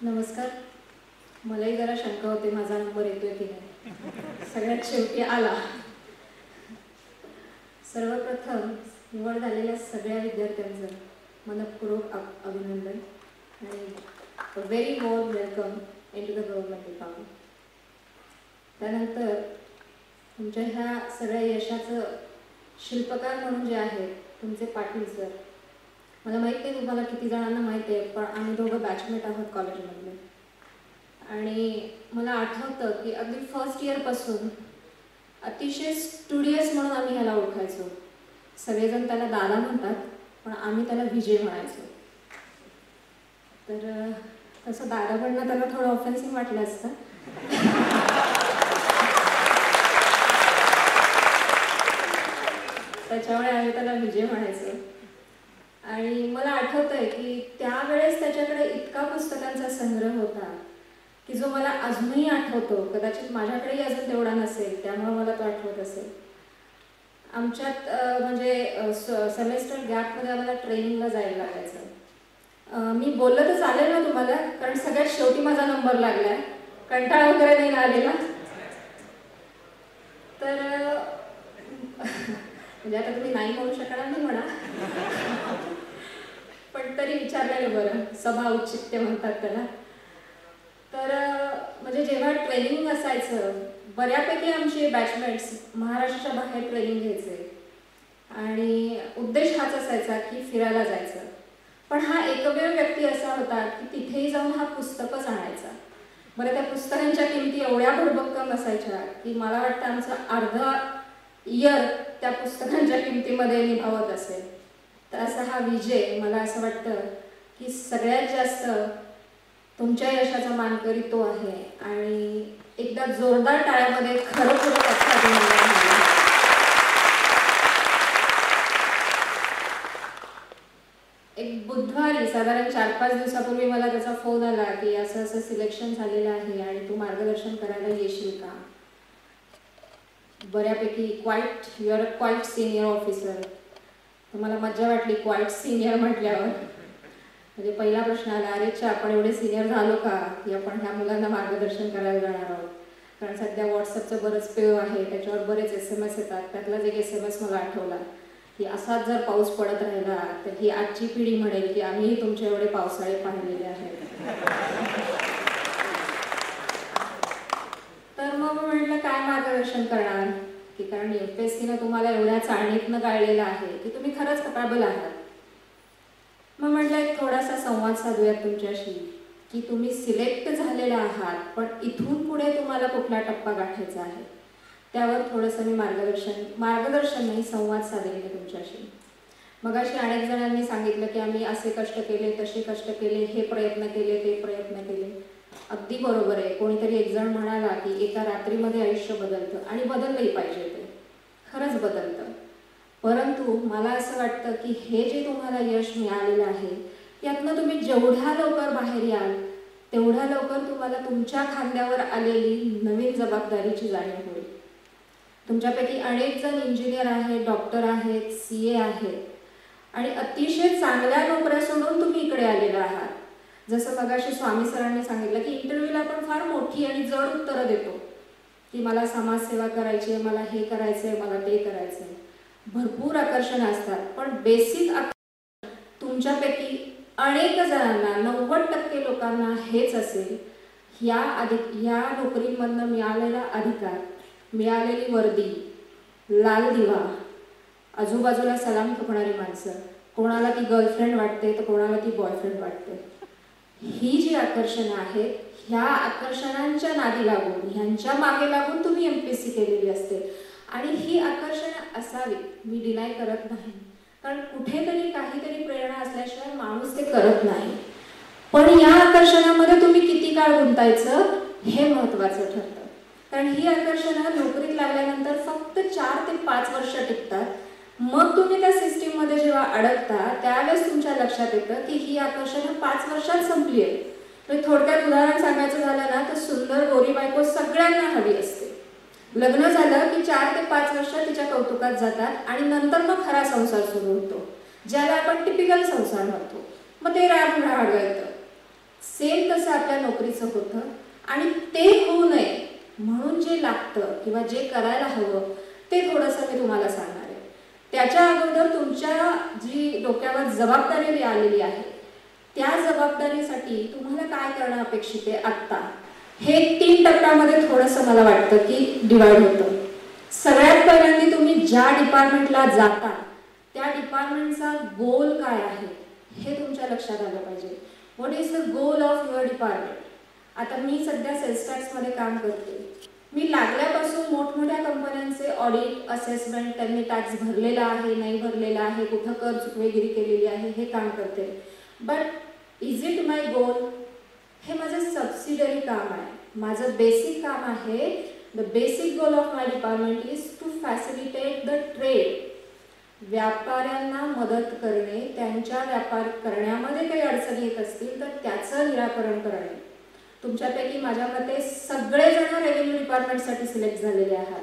नमस्कार. मलाही जरा शंका होते माझा नंबर येतोय की नाही. सगळ्यात शेवटी आला. सर्वप्रथम निवड झालेल्या सगळ्या विद्यार्थ्यांचं मनपूर्वक अभिनंदन आणि very warm welcome into the government department. त्यानंतर तुमच्या ह्या सगळ्या यशाचं शिल्पकार म्हणून जे आहेत तुमचे पाटील सर. मला माहीत नाही तुम्हाला किती जणांना माहीत आहे, पण आम्ही दोघं बॅचमेट आहोत कॉलेजमधले. आणि मला आठवतं की अगदी फर्स्ट इयरपासून अतिशय स्टुडियस म्हणून आम्ही ह्याला ओळखायचो. सगळेजण त्याला दादा म्हणतात, पण आम्ही त्याला विजय म्हणायचो. तर तसं दादा म्हणणं त्याला थोडं ऑफेन्सिव्ह वाटलं असतं. त्याच्यामुळे आम्ही त्याला विजय म्हणायचो. आणि मला आठवतंय की त्यावेळेस त्याच्याकडे इतका पुस्तकांचा संग्रह होता की जो मला अजूनही आठवतो. कदाचित माझ्याकडेही अजून तेवढा नसेल, त्यामुळे मला तो आठवत असेल. आमच्यात म्हणजे सेमेस्टर गॅपमध्ये आम्हाला ट्रेनिंगला जायला लागायचं. मी बोललं तर चालेल ना तुम्हाला, कारण सगळ्यात शेवटी माझा नंबर लागलाय, कंटाळा वगैरे नाही आलेला. तर म्हणजे आता तुम्ही नाही म्हणू शकणार नाही म्हणा, पण तरी विचारलेलं बरं. सभा औचित्य म्हणतात त्याला. तर म्हणजे जेव्हा ट्रेनिंग असायचं, बऱ्यापैकी आमचे बॅचमेट्स महाराष्ट्राच्या बाहेर ट्रेनिंग घ्यायचे आणि उद्देश हाच असायचा की फिरायला जायचं. पण हा एकमेव व्यक्ती असा होता की तिथेही जाऊन हा पुस्तकच आणायचा. बरं, त्या पुस्तकांच्या किमती एवढ्या भरभक्कम असायच्या की मला वाटतं आमचं अर्धा इयर त्या पुस्तकांच्या किमतीमध्ये निभावत असेल. तर असा हा विजय, मला असं वाटतं की सगळ्यात जास्त तुमच्या यशाचा मानकरी तो आहे. आणि एकदा जोरदार टाळ्यामध्ये खरोखर एक बुधवारी साधारण 4-5 दिवसापूर्वी मला त्याचा फोन आला की असं असं सिलेक्शन झालेलं आहे आणि तू मार्गदर्शन करायला येशील का. बऱ्यापैकी you are quite senior officer. मला मज्जा वाटली क्वाईट सिनियर म्हटल्यावर. म्हणजे पहिला प्रश्न आला, अरेच्छा आपण एवढे सिनियर झालो का की आपण ह्या मुलांना मार्गदर्शन करायला जाणार आहोत. कारण सध्या व्हॉट्सअपचं बरंच पेव आहे, त्याच्यावर बरेच SMS येतात. त्यातलाच एक SMS मला आठवला की असाच जर पाऊस पडत राहिला तर ही आजची पिढी म्हणेल की आम्हीही तुमचे एवढे पावसाळे पाहिलेले आहेत. तर मग म्हटलं काय मार्गदर्शन करणार, की कारण UPSCनं तुम्हाला एवढ्या चाळणीतनं गाळलेलं आहे की तुम्ही खरंच कपॅबल आहात. मग म्हटलं एक थोडासा संवाद साधूयात तुमच्याशी की तुम्ही सिलेक्ट झालेले आहात, पण इथून पुढे तुम्हाला कुठला टप्पा गाठायचा आहे त्यावर थोडंसं मी मार्गदर्शन नाही संवाद साधेल तुमच्याशी. मग अशी अनेक जणांनी सांगितलं की आम्ही असे कष्ट केले, तसे कष्ट केले, हे प्रयत्न केले, ते प्रयत्न केले. अगदी बरोबर आहे. कोणीतरी एक जण म्हणाला की एका रात्रीमध्ये आयुष्य बदलतं, आणि बदललंही पाहिजे, ते खरंच बदलतं. परंतु मला असं वाटतं की हे जे तुम्हाला यश मिळालेलं आहे यातनं तुम्ही जेवढ्या लवकर बाहेर याल तेवढ्या लवकर तुम्हाला तुमच्या खांद्यावर आलेली नवीन जबाबदारीची जाणीव होईल. तुमच्यापैकी अनेक जण इंजिनियर आहेत, डॉक्टर आहेत, CA आहेत आणि अतिशय चांगल्या नोकऱ्या सोडून तुम्ही इकडे आलेला आहात. जसं मगाशी स्वामी सरांनी सांगितलं की इंटरव्ह्यूला आपण फार मोठी आणि जड उत्तरं देतो की मला समाजसेवा करायची आहे, मला हे करायचं आहे, मला ते करायचं आहे. भरपूर आकर्षण असतात, पण बेसिक तुमच्यापैकी अनेक जणांना 90% लोकांना हेच असेल. ह्या नोकरीमधनं मिळालेला अधिकार, मिळालेली वर्दी, लाल दिवा, आजूबाजूला सलाम ठोकणारी माणसं, कोणाला ती गर्लफ्रेंड वाटते तर कोणाला ती बॉयफ्रेंड वाटते. ही जी आकर्षणं आहेत, ह्या आकर्षणांच्या नादी लागून, ह्यांच्या मागे लागून तुम्ही MPSC केलेली असते. आणि ही आकर्षणं असावी, मी डिनाय करत नाही, कारण कुठेतरी काहीतरी प्रेरणा असल्याशिवाय माणूस ते करत नाही. पण या आकर्षणामध्ये तुम्ही किती काळ गुंतायचं हे महत्त्वाचं ठरतं. कारण ही आकर्षणं नोकरीत लागल्यानंतर फक्त 4 ते 5 वर्ष टिकतात. मग तुम्ही त्या सिस्टीममध्ये जेव्हा अडकता त्यावेळेस तुमच्या लक्षात येतं की ही आकर्षणं 5 वर्षात संपली आहे. म्हणजे थोडक्यात उदाहरण सांगायचं झालं ना तर सुंदर गोरी बायको सगळ्यांना हवी असते. लग्न झालं की 4 ते 5 वर्ष तिच्या कौतुकात जातात आणि नंतर मग खरा संसार सुरू होतो, ज्याला आपण टिपिकल संसार म्हणतो. मग ते राहाड येतं. सेम तसं आपल्या नोकरीचं होतं आणि ते होऊ नये म्हणून जे लागतं किंवा जे करायला हवं ते थोडंसं मी तुम्हाला सांगणार आहे. त्याच्या अगोदर तुमच्या जी डोक्यावर जबाबदारी आलेली आहे त्या जबाबदारीसाठी तुम्हाला काय करणं अपेक्षित आहे आत्ता, हे 3 टप्प्यामध्ये थोडंसं मला वाटतं की डिवाइड होतं. सगळ्यात पहिल्यांदा तुम्ही ज्या डिपार्टमेंटला जाता त्या डिपार्टमेंटचा गोल काय आहे हे तुमच्या लक्षात आलं पाहिजे. What is the goal of your department. आता मी सध्या सेल्स टॅक्समध्ये काम करते. मी लागल्यापासून मोठमोठ्या कंपन्यांचे ऑडिट असेसमेंट, त्यांनी टॅक्स भरलेला आहे नाही भरलेला आहे, कुठं कर चुकवेगिरी केलेली आहे हे काम करते. But is it my goal. हे माझं सबसिडरी काम आहे. माझं बेसिक काम आहे. The basic goal of my department is to facilitate the trade. व्यापाऱ्यांना मदत करणे, त्यांच्या व्यापार करण्यामध्ये काही अडचणी येत असतील तर त्याचं निराकरण करणे. तुमच्यापैकी माझ्या मते सगळेजण रेव्हेन्यू डिपार्टमेंटसाठी सिलेक्ट झालेले आहात.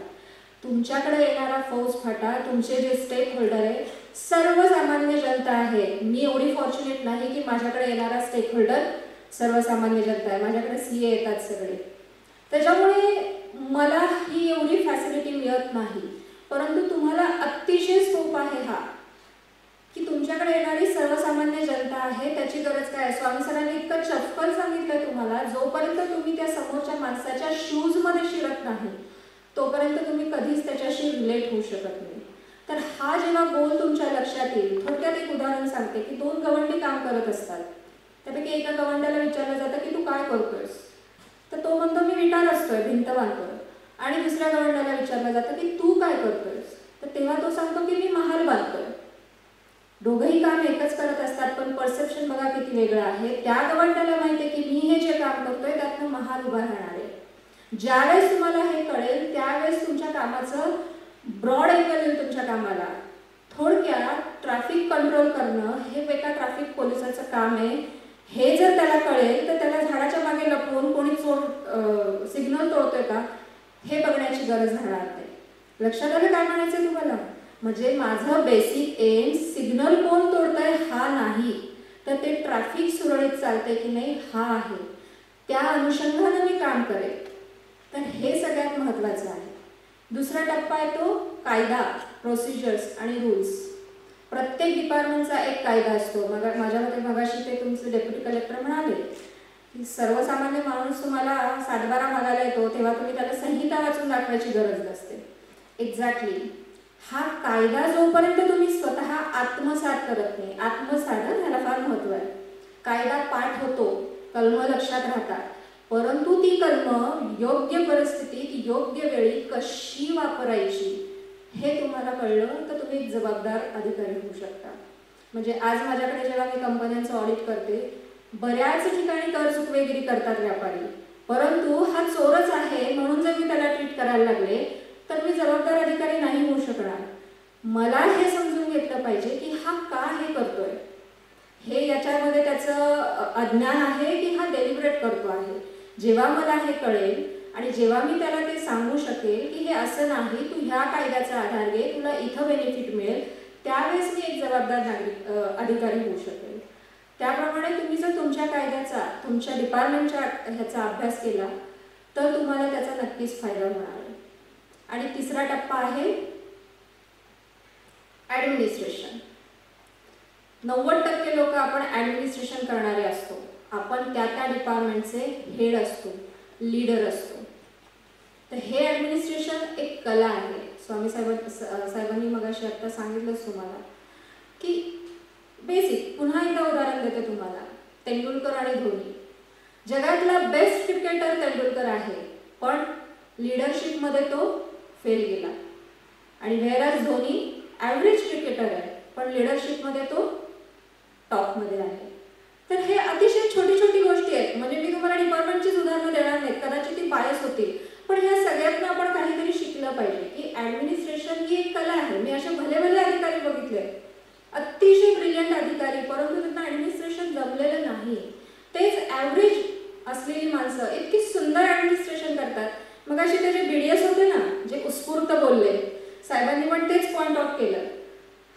तुमच्याकडे येणारा फौज फाटा, तुमचे जे स्टेक होल्डर आहे, सर्वसामान्य जनता आहे. मी एवढी फॉर्च्युनेट नाही की माझ्याकडे येणारा स्टेक होल्डर सर्वसामान्य जनता आहे. माझ्याकडे CA येतात सगळे. त्याच्यामुळे मला ही एवढी फॅसिलिटी मिळत नाही. परंतु तुम्हाला अतिशय स्कोप आहे हा की तुमच्याकडे येणारी सर्वसामान्य जनता आहे त्याची गरज काय आहे. स्वामी सरांनी इतकं चप्पल सांगितलंय तुम्हाला, जोपर्यंत तुम्ही त्या समोरच्या माणसाच्या शूजमध्ये शिरत नाही तोपर्यंत तुम्ही कधीच त्याच्याशी रिलेट होऊ शकत नाही. तर हा जेव्हा गोल तुमच्या लक्षात येईल, थोडक्यात एक उदाहरण सांगते की 2 गवंडी काम करत असतात. त्यापैकी एका गवंड्याला विचारलं जातं की तू काय करतोयस, तर तो म्हणतो मी विटा रचतोय, भिंत बांधतोय. आणि दुसऱ्या गवंड्याला विचारलं जातं की तू काय करतोयस, तर तेव्हा तो सांगतो की मी महाल बांधतोय. दोघंही काम एकच करत असतात पण परसेप्शन बघा किती वेगळं आहे. त्या गवंड्याला माहिती आहे की मी हे जे काम करतोय त्यातनं महाल उभा राहणार आहे. ज्यावेळेस तुम्हाला हे कळेल त्यावेळेस तुमच्या कामाचं ब्रॉड एंगल येईल तुमच्या कामाला. थोडक्यात ट्रॅफिक कंट्रोल करणं हे एका ट्रॅफिक पोलिसाचं काम आहे. हे जर त्याला कळेल तर त्याला झाडाच्या मागे लपवून कोणी सिग्नल तोडतोय का हे बघण्याची गरज राहणार नाही. लक्षात आलं काय म्हणायचं तुम्हाला. म्हणजे माझं बेसिक एम सिग्नल कोण तोडतंय हा नाही, तर ते ट्रॅफिक सुरळीत चालतंय की नाही हा आहे. त्या अनुषंगाने मी काम करेन. तर हे सगळ्यात महत्त्वाचं आहे. दुसरा टप्पा आहे तो कायदा, प्रोसिजर्स आणि रूल्स. प्रत्येक डिपार्टमेंटचा एक कायदा असतो. माझ्या मते मगाशी ते तुमचे डेप्युटी कलेक्टर म्हणाले की सर्वसामान्य माणूस तुम्हाला 7-12 मागायला येतो तेव्हा तुम्ही त्याला संहिता वाचून दाखवायची गरज नसते. एक्झॅक्टली. हा कायदा जोपर्यंत तुम्ही स्वतः आत्मसात करत नाही, आत्मसाधन ह्याला फार महत्त्व आहे. कायदा पाठ होतो, कलमं लक्षात राहतात, परंतु ती कलमं योग्य परिस्थितीत योग्य वेळी कशी वापरायची हे तुम्हाला कळलं तर तुम्ही एक जबाबदार अधिकारी होऊ शकता. म्हणजे आज माझ्याकडे जेव्हा मी कंपन्यांचं ऑडिट करते, बऱ्याच ठिकाणी कर चुकवेगिरी करतात व्यापारी, परंतु हा चोरच आहे म्हणून जर मी त्याला ट्रीट करायला लागले तर मी जबाबदार अधिकारी नाही होऊ शकणार. मला हे समजून घेतलं पाहिजे की हा का हे करतोय, हे याच्यामध्ये त्याचं अज्ञान आहे की हा डेलिब्रेट करतो आहे. जेव्हा मला हे कळेल आणि जेव्हा मी त्याला ते सांगू शकेल की हे असं नाही, तू ह्या कायद्याचा आधार घे, तुला इथं बेनिफिट मिळेल, त्यावेळेस मी एक जबाबदार अधिकारी होऊ शकेल. त्याप्रमाणे तुम्ही जर तुमच्या कायद्याचा, तुमच्या डिपार्टमेंटच्या ह्याचा अभ्यास केला तर तुम्हाला त्याचा नक्कीच फायदा होणार आहे. आणि तिसरा टप्पा आहे ॲडमिनिस्ट्रेशन. 90% लोक आपण ॲडमिनिस्ट्रेशन करणारे असतो. आपण त्या डिपार्टमेंटचे हेड असतो, लीडर असतो. तर हे ॲडमिनिस्ट्रेशन एक कला आहे. स्वामी साहेबांनी मगाशी आत्ता सांगितलंच तुम्हाला की बेसिक. पुन्हा एकदा उदाहरण देते तुम्हाला. तेंडुलकर आणि धोनी. जगातला बेस्ट क्रिकेटर तेंडुलकर आहे, पण लीडरशिपमध्ये तो फेल गेला. आणि व्हेअरएज धोनी ॲव्हरेज क्रिकेटर आहे, पण लीडरशिपमध्ये तो टॉपमध्ये आहे. तर हे अतिशय छोटी छोटी गोष्टी आहेत. म्हणजे मी तुम्हाला डिपार्टमेंटचीच उदाहरणं देणार नाहीत, कदाचित ती बायस होतील, पण ह्या सगळ्यातनं आपण काहीतरी शिकलं पाहिजे की ॲडमिनिस्ट्रेशन ही एक कला आहे. मी असे भले भले अधिकारी बघितले, अतिशय ब्रिलियंट अधिकारी, परंतु त्यांना ॲडमिनिस्ट्रेशन जमलेलं नाही. तेच ॲव्हरेज असलेली माणसं इतकी सुंदर ॲडमिनिस्ट्रेशन करतात. मग असे ते जे BDS होते ना, जे उत्स्फूर्त बोलले, साहेबांनी पण तेच पॉईंट आउट केलं.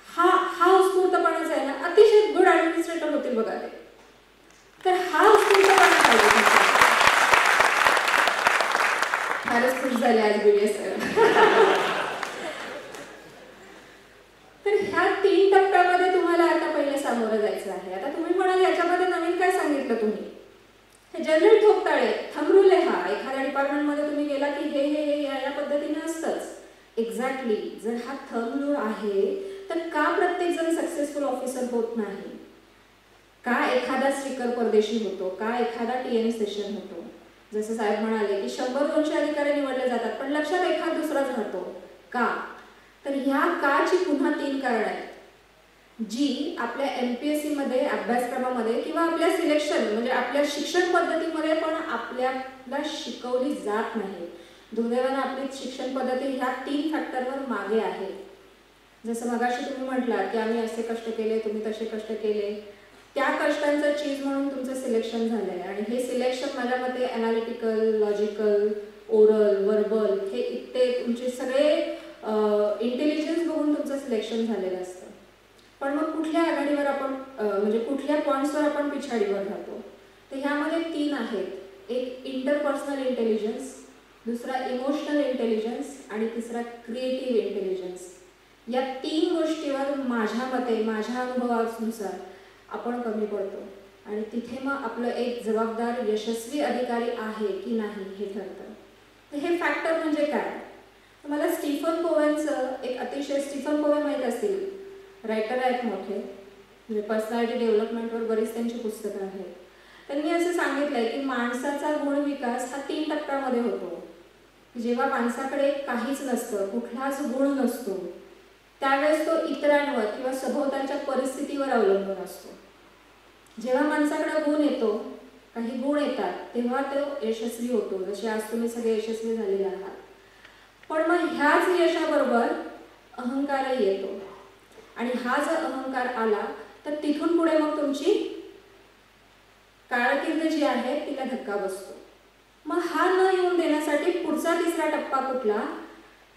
हा उत्स्फूर्तपणाच आहे ना, अतिशय गुड ॲडमिनिस्ट्रेटर होतील बघा ते. तर हा उत्स्फूर्तपणा झाले आज BDS. तर ह्या 3 टप्प्यामध्ये तुम्हाला आता पहिले सामोरं जायचं आहे. आता तुम्ही म्हणाल याच्यामध्ये नवीन काय सांगितलं तुम्ही? हे जनरल ठोकताळे, थंब रूल आहे हा. एखाद्या डिपार्टमेंटमध्ये तुम्ही गेला की हे हे हे या पद्धतीने असतंच. एक्झॅक्टली. जर हा थंब रूल आहे तर का प्रत्येक जण सक्सेसफुल ऑफिसर होत नाही? का एखादा स्पीकर परदेशी होतो? का एखादा TN सेशन होतो? जसं साहेब म्हणाले की 100-200 अधिकारी निवडले जातात, पण लक्षात एखाद दुसराच राहतो. का? तर ह्या काची पुन्हा 3 कारणं आहेत, जी आपल्या MPSC मध्ये अभ्यासक्रमामध्ये किंवा आपल्या सिलेक्शन म्हणजे आपल्या शिक्षण पद्धतीमध्ये पण आपल्याला शिकवली जात नाही. दुर्दैवानं आपली शिक्षण पद्धती ह्या 3 फॅक्टरवर मागे आहे. जसं मगाशी तुम्ही म्हटलात की आम्ही असे कष्ट केले, तुम्ही तसे कष्ट केले, त्या कष्टांचं चीज म्हणून तुमचं सिलेक्शन झालंय. आणि हे सिलेक्शन माझ्या मते अनालिटिकल, लॉजिकल, ओरल, वर्बल हे इथे तुमचे सगळे इंटेलिजन्स बघून तुमचं सिलेक्शन झालेलं असतं. पण मग कुठल्या आघाडीवर आपण म्हणजे कुठल्या पॉईंट्सवर आपण पिछाडीवर राहतो? तर ह्यामध्ये 3 आहेत. एक इंटरपर्सनल इंटेलिजन्स, दुसरा इमोशनल इंटेलिजन्स आणि तिसरा क्रिएटिव्ह इंटेलिजन्स. या 3 गोष्टीवर माझ्या मते, माझ्या अनुभवानुसार आपण कमी पडतो आणि तिथे मग आपलं एक जबाबदार यशस्वी अधिकारी आहे की नाही हे ठरतं. तर हे फॅक्टर म्हणजे काय? मला स्टीफन कोवेनचं एक अतिशय, स्टीफन कोवेन माहीत असतील, रायटर आहेत मोठे, म्हणजे पर्सनॅलिटी डेव्हलपमेंटवर बरीच त्यांची पुस्तकं आहेत. त्यांनी असं सांगितलंय की माणसाचा गुणविकास हा 3 टप्प्यामध्ये होतो. जेव्हा माणसाकडे काहीच नसतं, कुठलाच गुण नसतो, त्यावेळेस तो इतरांवर किंवा सभोवतालच्या परिस्थितीवर अवलंबून असतो. जेव्हा माणसाकडे गुण येतो, काही गुण येतात, तेव्हा तो यशस्वी होतो. जसे आज तुम्ही सगळे यशस्वी झालेले आहात. पण मग ह्याच यशाबरोबर अहंकारही येतो आणि हा जर अहंकार आला तर तिथून पुढे मग तुमची कारकीर्द जी आहे तिला धक्का बसतो. मग हा न येऊन देण्यासाठी पुढचा 3रा टप्पा कुठला?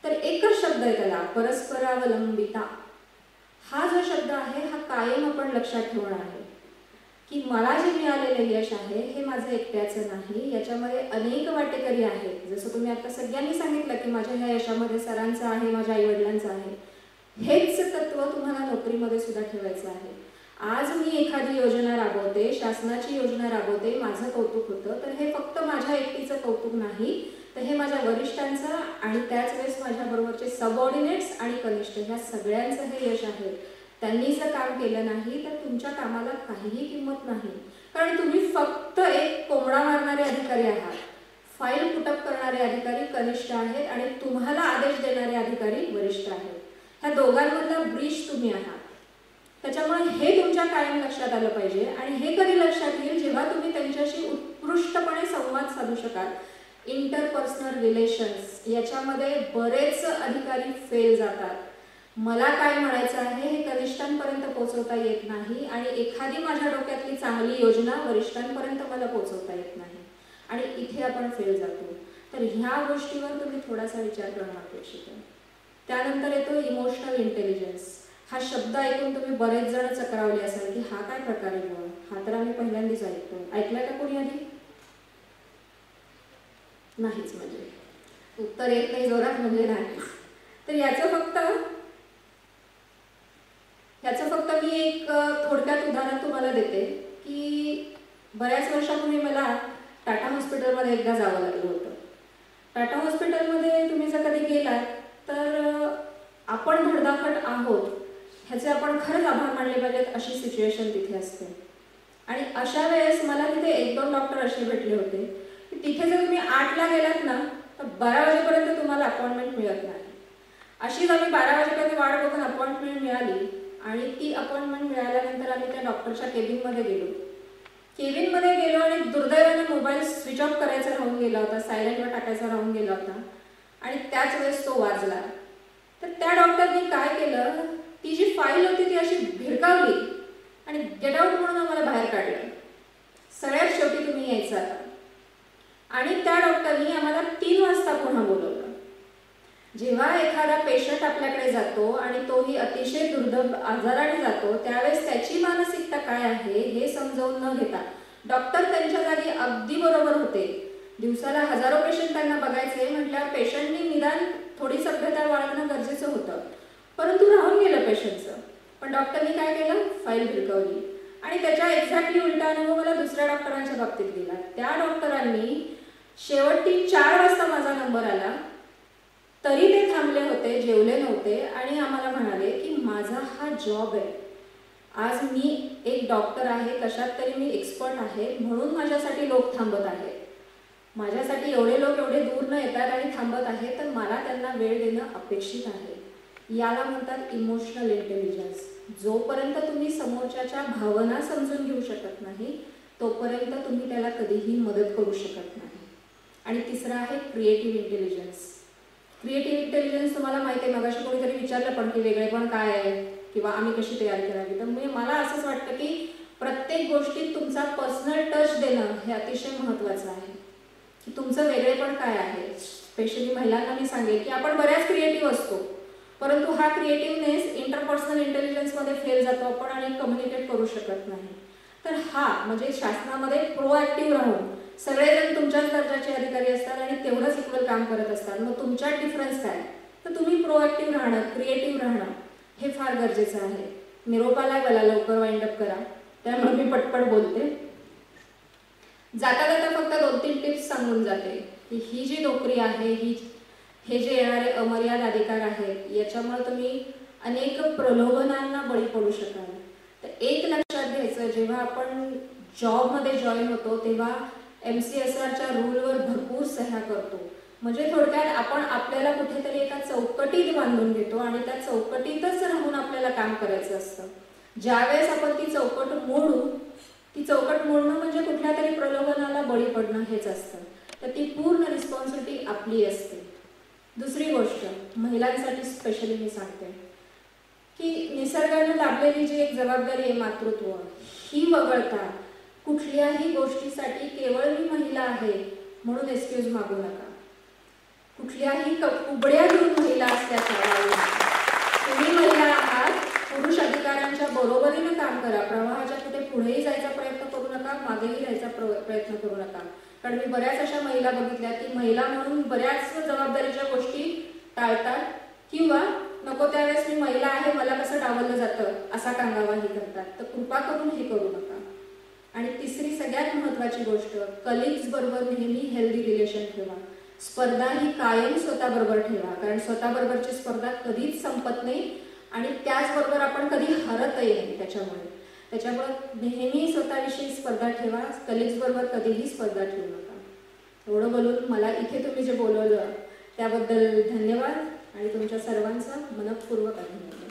तर एकच शब्द आहे त्याला, परस्परावलंबिता. हा जो शब्द आहे हा कायम आपण लक्षात ठेवणं आहे की मला जे मिळालेलं यश आहे हे माझं एकट्याचं नाही, याच्यामध्ये अनेक वाटेकरी आहेत. जसं तुम्ही आता सगळ्यांनी सांगितलं की माझ्या ह्या यशामध्ये सरांचं आहे, माझ्या आईवडिलांचं आहे. हेच तत्व तुम्हाला नोकरीमध्ये सुद्धा ठेवायचं आहे. आज मी एखादी योजना राबवते, शासनाची योजना राबवते, माझं कौतुक होतं, तर हे फक्त माझ्या एकटीचं कौतुक नाही, तर हे माझ्या वरिष्ठांचं आणि त्याच वेळेस माझ्याबरोबरचे सबऑर्डिनेट्स आणि कनिष्ठ ह्या सगळ्यांचं हे यश आहे. त्यांनी जर काम केलं नाही तर तुमच्या कामाला काहीही किंमत नाही. कारण तुम्ही फक्त एक कोंबडा मारणारे अधिकारी आहात, फाईल पुटअप करणारे अधिकारी कनिष्ठ आहेत आणि तुम्हाला आदेश देणारे अधिकारी वरिष्ठ आहेत. ह्या दोघांमधला ब्रिज तुम्ही आहात. त्याच्यामुळे हे तुमच्या कायम लक्षात आलं पाहिजे. आणि हे कधी लक्षात येईल? जेव्हा तुम्ही त्यांच्याशी उत्कृष्टपणे संवाद साधू शकाल. इंटरपर्सनल रिलेशन्स याच्यामध्ये बरेच अधिकारी फेल जातात. मला काय म्हणायचं आहे हे कनिष्ठांपर्यंत पोहोचवता येत नाही आणि एखादी माझ्या डोक्यातली चांगली योजना वरिष्ठांपर्यंत मला पोहोचवता येत नाही आणि इथे आपण फेल जातो. तर ह्या गोष्टीवर तुम्ही थोडासा विचार करणं अपेक्षित आहे. त्यानंतर येतो इमोशनल इंटेलिजन्स. हा शब्द ऐकून तुम्ही बरेच जण चक्रावले असाल की हा काय प्रकार आहे बुवा, हा तर आम्ही पहिल्यांदाच ऐकतो. ऐकलाय का कोणी आधी? नाहीच. म्हणजे उत्तर येत नाही जोरात म्हणजे नाहीच. तर याचं फक्त मी एक थोडक्यात उदाहरण तुम्हाला देते की बऱ्याच वर्षापूर्वी मला टाटा हॉस्पिटलमध्ये एकदा जावं लागलं होतं. टाटा हॉस्पिटलमध्ये तुम्ही जर कधी गेलात तर आपण धडधाकट आहोत ह्याचे आपण खरंच आभार मानले पाहिजेत अशी सिच्युएशन तिथे असते. आणि अशा वेळेस मला तिथे 1-2 डॉक्टर असे भेटले होते की तिथे जर तुम्ही 8ला गेलात ना तर 12 वाजेपर्यंत तुम्हाला अपॉइंटमेंट मिळत नाही. अशीच आम्ही 12 वाजेपर्यंत वाट बघून अपॉइंटमेंट मिळाली आणि ती अपॉइंटमेंट मिळाल्यानंतर आम्ही त्या डॉक्टरच्या केबिनमध्ये गेलो आणि दुर्दैवाने मोबाईल स्विच ऑफ करायचा राहून गेला होता, सायलेंटवर टाकायचा राहून गेला होता आणि त्याच वेळेस तो वाजला. तर त्या डॉक्टरनी काय केलं, ती जी फाईल होती ती अशी भिरकावली आणि गेट आउट म्हणून आम्हाला बाहेर काढलं. सगळ्यात शेवटी तुम्ही यायचं आता. आणि त्या डॉक्टरनी आम्हाला 3 वाजता पुन्हा बोलवलं. जेव्हा एखादा पेशंट आपल्याकडे जातो आणि तोही अतिशय दुर्धर आजाराने जातो त्यावेळेस त्याची मानसिकता काय आहे हे समजावून न घेता डॉक्टर त्यांच्या जागी अगदी बरोबर होते दिवसाला हजारो पेशंट त्यांना बघायचे म्हटल्यावर पेशंटनी निदान थोडी सभ्यता बाळगणं गरजेचं होतं, परंतु राहून गेलं पेशंटचं. पण डॉक्टरनी काय केलं, फाईल भिरकवली. आणि त्याच्या एक्झॅक्टली उलटा अनुभव मला दुसऱ्या डॉक्टरांच्या बाबतीत दिला. त्या डॉक्टरांनी शेवटी 4 वाजता माझा नंबर आला तरी ते थांबले होते, जेवले नव्हते आणि आम्हाला म्हणाले की माझा हा जॉब आहे, आज मी एक डॉक्टर आहे, कशात तरी मी एक्सपर्ट आहे, म्हणून माझ्यासाठी लोक थांबत आहेत. माझ्यासाठी एवढे लोक एवढे दूर न येतात आणि थांबत आहेत, तर मला त्यांना वेळ देणं अपेक्षित आहे. याला म्हणतात इमोशनल इंटेलिजन्स. जोपर्यंत तुम्ही समोरच्याच्या भावना समजून घेऊ शकत नाही तोपर्यंत तुम्ही त्याला कधीही मदत करू शकत नाही. आणि तिसरं आहे क्रिएटिव्ह इंटेलिजन्स. क्रिएटिव्ह इंटेलिजन्स तुम्हाला माहिती आहे, मगाशी कोणीतरी विचारलं पण की वेगळेपण काय आहे किंवा आम्ही कशी तयार करावी. तर मला असंच वाटतं की प्रत्येक गोष्टीत तुमचा पर्सनल टच देणं हे अतिशय महत्त्वाचं आहे. की तुमचं वेगळेपण काय आहे. स्पेशली महिलांना मी सांगेन की आपण बऱ्याच क्रिएटिव्ह असतो, परंतु हा क्रिएटिव्हनेस इंटरपर्सनल इंटेलिजन्समध्ये फेल जातो आपण आणि कम्युनिकेट करू शकत नाही. तर हा म्हणजे शासनामध्ये प्रोॲक्टिव्ह राहून सगळेजण तुमच्याच दर्जाचे अधिकारी असतात आणि तेवढंच इक्वल काम करत असतात. मग तुमच्यात डिफरन्स काय, तर तुम्ही प्रोॲक्टिव्ह राहणं, क्रिएटिव्ह राहणं हे फार गरजेचं आहे. निरोपाला मला लवकर वाइंड अप करा, त्यामुळे मी पटपट बोलते. जाता जाता फक्त 2-3 टिप्स सांगून जाते की ही जी नोकरी आहे, हे जे येणारे अमर्याद अधिकार आहेत याच्यामुळे तुम्ही अनेक प्रलोभनांना बळी पडू शकाल. तर एक लक्षात घ्यायचं, जेव्हा आपण जॉबमध्ये जॉईन होतो तेव्हा MCSRच्या रूलवर भरपूर सह्या करतो. म्हणजे थोडक्यात आपण आपल्याला कुठेतरी एका चौकटीत बांधून घेतो आणि त्या चौकटीतच राहून आपल्याला काम करायचं असतं. ज्यावेळेस आपण ती चौकट मोडू, ती चौकट मोडणं म्हणजे कुठल्या तरी प्रलोभनाला बळी पडणं हेच असतं. तर ती पूर्ण रिस्पॉन्सिबिलिटी आपली असते. दुसरी गोष्ट महिलांसाठी स्पेशली मी सांगते की निसर्गाने लाभलेली जी एक जबाबदारी आहे मातृत्व, ही वगळता कुठल्याही गोष्टीसाठी केवळ मी महिला आहे म्हणून एक्सक्यूज मागू नका. कुठल्याही उबड्या घेऊन महिला असल्याचा तुम्ही महिला आहात, पुरुष अधिकाऱ्यांच्या बरोबरीने काम करा. प्रवाहाच्या कुठे पुढेही जायचा प्रयत्न करू नका, मागेही राहायचा प्रयत्न करू नका. कारण मी बऱ्याच अशा महिला बघितल्या की महिला म्हणून बऱ्याच जबाबदारीच्या गोष्टी टाळतात किंवा नको त्यावेळेस मी महिला आहे मला कसं डावललं जातं असा कांगावाही करतात. तर कृपा करून हे करू नका. आणि तिसरी सगळ्यात महत्त्वाची गोष्ट, कलिग्स बरोबर नेहमी हेल्दी रिलेशन ठेवा. स्पर्धा ही कायम स्वतःबरोबर ठेवा, कारण स्वतःबरोबरची स्पर्धा कधीच संपत नाही आणि त्याचबरोबर आपण कधी हरतही नाही. त्याच्यामुळे नेहमी स्वतःविषयी स्पर्धा ठेवा, कलिग्स बरोबर कधीही स्पर्धा ठेवू नका. एवढं बोलून मला इथे तुम्ही जे बोलवलं त्याबद्दल धन्यवाद आणि तुमच्या सर्वांचा मनःपूर्वक अभिनंदन.